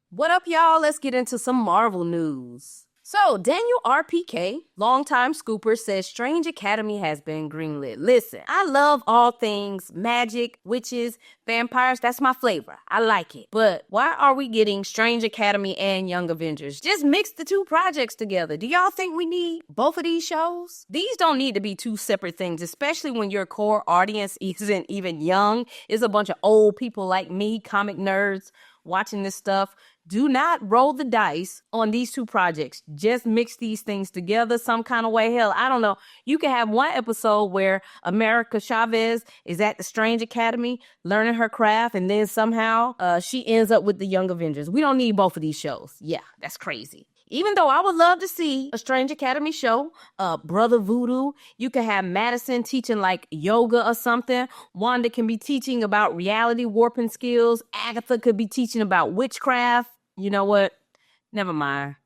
What up, y'all? Let's get into some Marvel news. So, Daniel RPK, longtime scooper, says Strange Academy has been greenlit. Listen, I love all things magic, witches, vampires. That's my flavor. I like it. But why are we getting Strange Academy and Young Avengers? Just mix the two projects together. Do y'all think we need both of these shows? These don't need to be two separate things, especially when your core audience isn't even young. It's a bunch of old people like me, comic nerds, watching this stuff. Do not roll the dice on these two projects. Just mix these things together some kind of way. Hell, I don't know. You can have one episode where America Chavez is at the Strange Academy learning her craft, and then somehow she ends up with the Young Avengers. We don't need both of these shows. Yeah, that's crazy. Even though I would love to see a Strange Academy show, Brother Voodoo, you could have Madison teaching like yoga or something. Wanda can be teaching about reality warping skills. Agatha could be teaching about witchcraft. You know what? Never mind.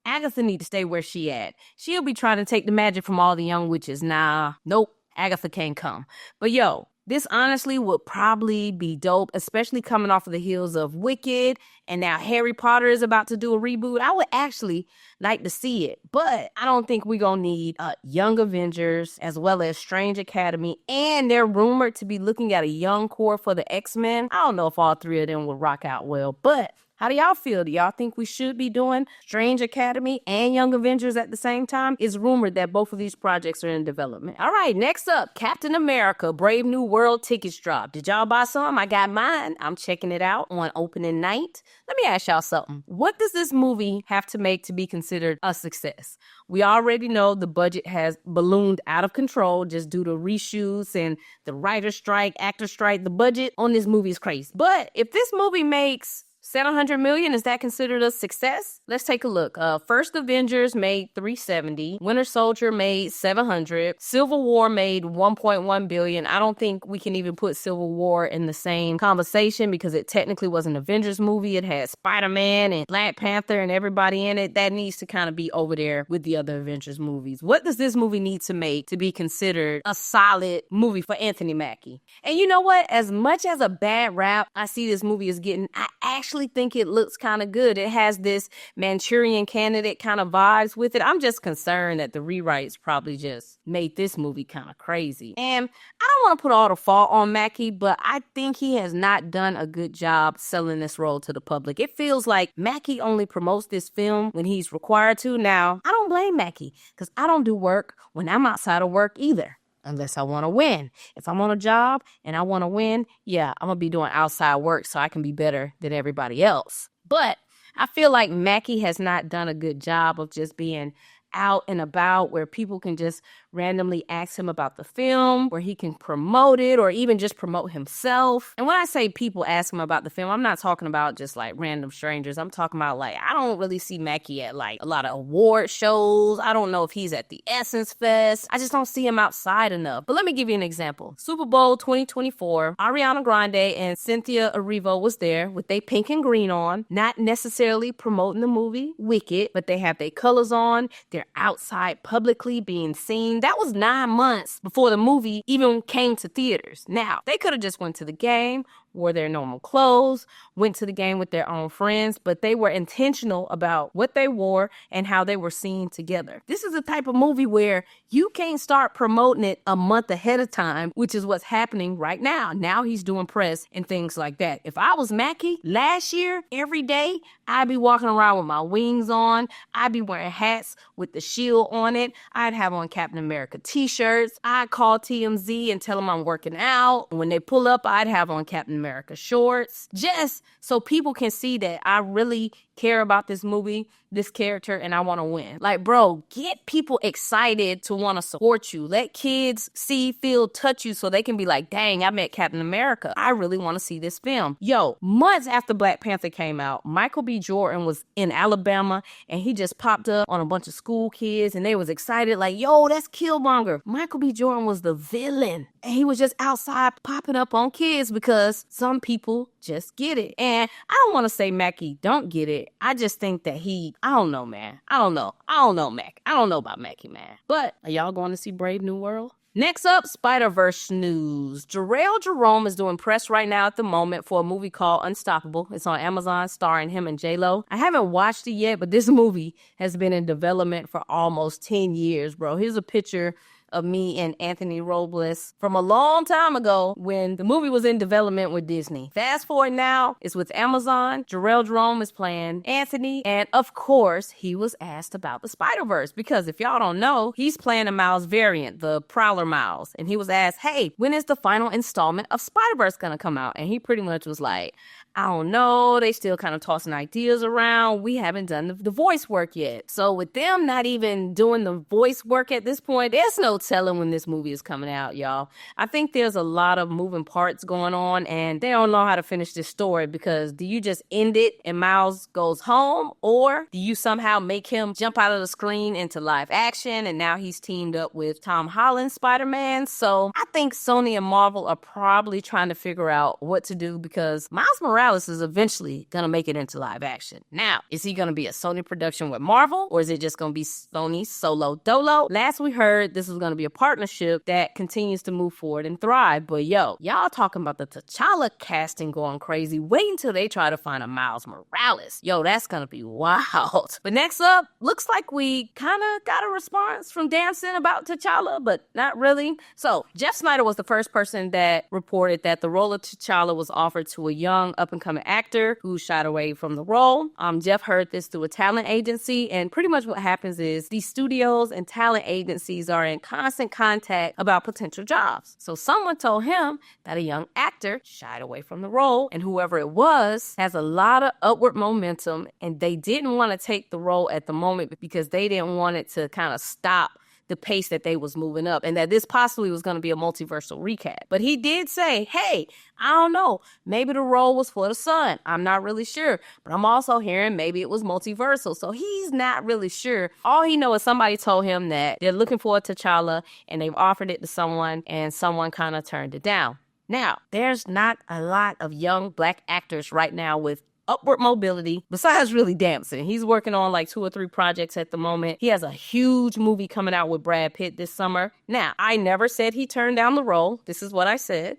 Agatha need to stay where she at. She'll be trying to take the magic from all the young witches. Nah, nope. Agatha can't come. But yo, this honestly would probably be dope, especially coming off of the heels of Wicked, and now Harry Potter is about to do a reboot. I would actually like to see it, but I don't think we're gonna need Young Avengers as well as Strange Academy, and they're rumored to be looking at a young core for the X-Men. I don't know if all three of them will rock out well, but how do y'all feel? Do y'all think we should be doing Strange Academy and Young Avengers at the same time? It's rumored that both of these projects are in development. All right, next up, Captain America, Brave New World tickets drop. Did y'all buy some? I got mine. I'm checking it out on opening night. Let me ask y'all something. What does this movie have to make to be considered a success? We already know the budget has ballooned out of control just due to reshoots and the writer strike, actor strike. The budget on this movie is crazy. But if this movie makes $700 million, is that considered a success? Let's take a look. First Avengers made $370. Winter Soldier made $700. Civil War made $1.1 billion. I don't think we can even put Civil War in the same conversation because it technically was an Avengers movie. It had Spider-Man and Black Panther and everybody in it. That needs to kind of be over there with the other Avengers movies. What does this movie need to make to be considered a solid movie for Anthony Mackie? And you know what? As much as a bad rap I see this movie is getting, I actually think it looks kind of good. It has this Manchurian Candidate kind of vibes with it. I'm just concerned that the rewrites probably just made this movie kind of crazy. And I don't want to put all the fault on Mackie, but I think he has not done a good job selling this role to the public. It feels like Mackie only promotes this film when he's required to. Now, I don't blame Mackie because I don't do work when I'm outside of work either. Unless I want to win. If I'm on a job and I want to win, yeah, I'm going to be doing outside work so I can be better than everybody else. But I feel like Mackie has not done a good job of just being out and about where people can just randomly ask him about the film, where he can promote it or even just promote himself. And when I say people ask him about the film, I'm not talking about just like random strangers. I'm talking about like, I don't really see Mackie at like a lot of award shows. I don't know if he's at the Essence Fest. I just don't see him outside enough. But let me give you an example. Super Bowl 2024, Ariana Grande and Cynthia Erivo was there with their pink and green on, not necessarily promoting the movie Wicked, but they have their colors on. They're outside publicly being seen. That was 9 months before the movie even came to theaters. Now, they could have just went to the game, wore their normal clothes, went to the game with their own friends, but they were intentional about what they wore and how they were seen together. This is the type of movie where you can't start promoting it a month ahead of time, which is what's happening right now. Now he's doing press and things like that. If I was Mackie last year, every day, I'd be walking around with my wings on. I'd be wearing hats with the shield on it. I'd have on Captain America t-shirts. I'd call TMZ and tell them I'm working out. When they pull up, I'd have on Captain America shorts, just so people can see that I really care about this movie, this character, and I want to win. Like, bro, get people excited to want to support you. Let kids see, feel, touch you so they can be like, dang, I met Captain America. I really want to see this film. Yo, months after Black Panther came out, Michael B. Jordan was in Alabama and he just popped up on a bunch of school kids and they was excited like, yo, that's Killmonger. Michael B. Jordan was the villain. And he was just outside popping up on kids because some people just get it. And I don't want to say Mackie don't get it. I just think that I don't know, man. I don't know, Mac. I don't know about Mackie, man. But are y'all going to see Brave New World? Next up, Spiderverse news. Jharrel Jerome is doing press right now at the moment for a movie called Unstoppable. It's on Amazon, starring him and J-Lo. I haven't watched it yet, but this movie has been in development for almost 10 years, bro. Here's a picture of me and Anthony Robles from a long time ago when the movie was in development with Disney. Fast forward now, it's with Amazon. Jharrel Jerome is playing Anthony, and of course, he was asked about the Spiderverse because if y'all don't know, he's playing a Miles variant, the Prowler Miles, and he was asked, hey, when is the final installment of Spiderverse gonna come out? And he pretty much was like, I don't know, they still kind of tossing ideas around. We haven't done the voice work yet. So with them not even doing the voice work at this point, there's no telling when this movie is coming out, y'all. I think there's a lot of moving parts going on and they don't know how to finish this story because do you just end it and Miles goes home, or do you somehow make him jump out of the screen into live action and now he's teamed up with Tom Holland's Spider-Man? So I think Sony and Marvel are probably trying to figure out what to do because Miles Morales is eventually gonna make it into live action. Now, is he gonna be a Sony production with Marvel, or is it just gonna be Sony solo dolo? Last we heard, this was gonna be a partnership that continues to move forward and thrive. But yo, y'all talking about the T'Challa casting going crazy. Wait until they try to find a Miles Morales. Yo, that's gonna be wild. But next up, looks like we kind of got a response from Damson about T'Challa, but not really. So, Jeff Sneider was the first person that reported that the role of T'Challa was offered to a young up-and-coming actor who shied away from the role. Jeff heard this through a talent agency, and pretty much what happens is these studios and talent agencies are in constant contact about potential jobs. So someone told him that a young actor shied away from the role, and whoever it was has a lot of upward momentum, and they didn't want to take the role at the moment because they didn't want it to kind of stop the pace that they was moving up, and that this possibly was going to be a multiversal recast. But he did say, hey, I don't know, maybe the role was for the son. I'm not really sure, but I'm also hearing maybe it was multiversal. So he's not really sure. All he knows is somebody told him that they're looking for a T'Challa and they've offered it to someone and someone kind of turned it down. Now, there's not a lot of young black actors right now with upward mobility, besides really Damson. He's working on like 2 or 3 projects at the moment. He has a huge movie coming out with Brad Pitt this summer. Now, I never said he turned down the role. This is what I said.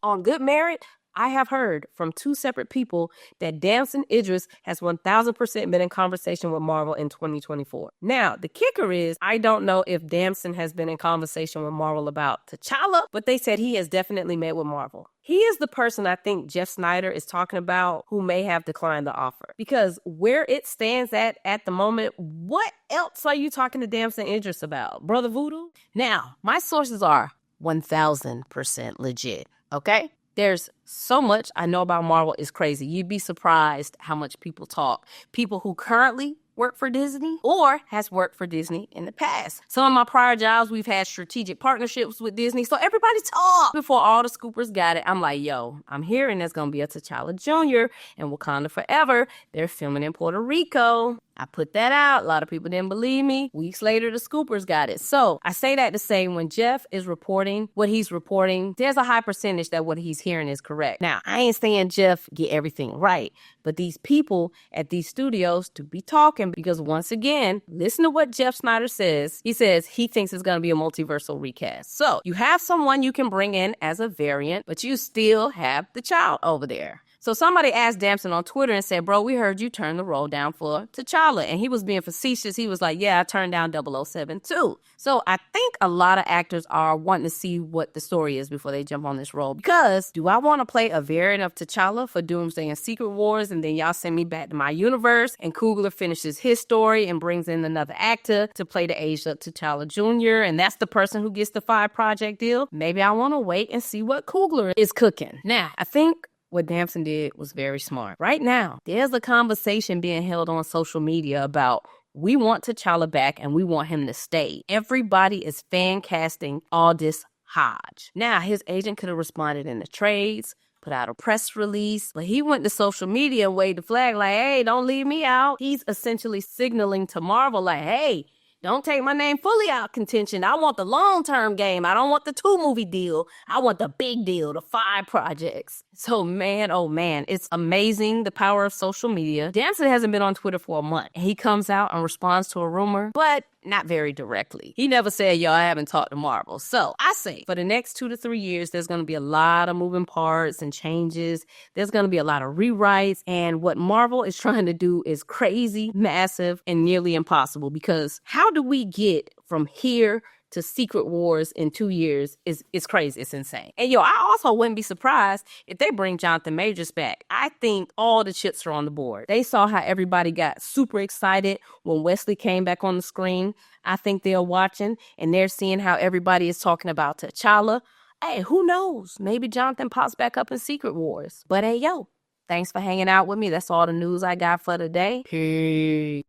On good merit, I have heard from 2 separate people that Damson Idris has 1000% been in conversation with Marvel in 2024. Now, the kicker is, I don't know if Damson has been in conversation with Marvel about T'Challa, but they said he has definitely met with Marvel. He is the person I think Jeff Sneider is talking about who may have declined the offer. Because where it stands at the moment, what else are you talking to Damson Idris about? Brother Voodoo? Now, my sources are 1000% legit, okay? There's so much I know about Marvel is crazy. You'd be surprised how much people talk. People who currently work for Disney or has worked for Disney in the past. Some of my prior jobs, we've had strategic partnerships with Disney. So everybody talk. Before all the scoopers got it, I'm like, yo, I'm hearing there's going to be a T'Challa Jr. and Wakanda Forever. They're filming in Puerto Rico. I put that out. A lot of people didn't believe me. Weeks later, the scoopers got it. So I say that to say when Jeff is reporting what he's reporting, there's a high percentage that what he's hearing is correct. Now, I ain't saying Jeff get everything right, but these people at these studios to be talking because once again, listen to what Jeff Sneider says. He says he thinks it's going to be a multiversal recast. So you have someone you can bring in as a variant, but you still have the child over there. So somebody asked Damson on Twitter and said, bro, we heard you turn the role down for T'Challa. And he was being facetious. He was like, yeah, I turned down 007 too. So I think a lot of actors are wanting to see what the story is before they jump on this role. Because do I want to play a variant of T'Challa for Doomsday and Secret Wars and then y'all send me back to my universe and Coogler finishes his story and brings in another actor to play the aged up T'Challa Jr. and that's the person who gets the 5 project deal? Maybe I want to wait and see what Coogler is cooking. Now, I think what Damson did was very smart. Right now, there's a conversation being held on social media about we want T'Challa back and we want him to stay. Everybody is fan casting Aldis Hodge. Now, his agent could have responded in the trades, put out a press release, but he went to social media and waved the flag like, hey, don't leave me out. He's essentially signaling to Marvel like, hey, don't take my name fully out contention. I want the long-term game. I don't want the 2-movie deal. I want the big deal, the 5 projects. So man, oh man, it's amazing the power of social media. Damson hasn't been on Twitter for a month. He comes out and responds to a rumor, but not very directly. He never said, yo, I haven't talked to Marvel. So I say for the next 2 to 3 years, there's going to be a lot of moving parts and changes. There's going to be a lot of rewrites. And what Marvel is trying to do is crazy, massive, and nearly impossible, because how do we get from here to Secret Wars in 2 years is crazy. It's insane. And yo, I also wouldn't be surprised if they bring Jonathan Majors back. I think all the chips are on the board. They saw how everybody got super excited when Wesley came back on the screen. I think they're watching and they're seeing how everybody is talking about T'Challa. Hey, who knows? Maybe Jonathan pops back up in Secret Wars. But hey, yo, thanks for hanging out with me. That's all the news I got for today. Peace.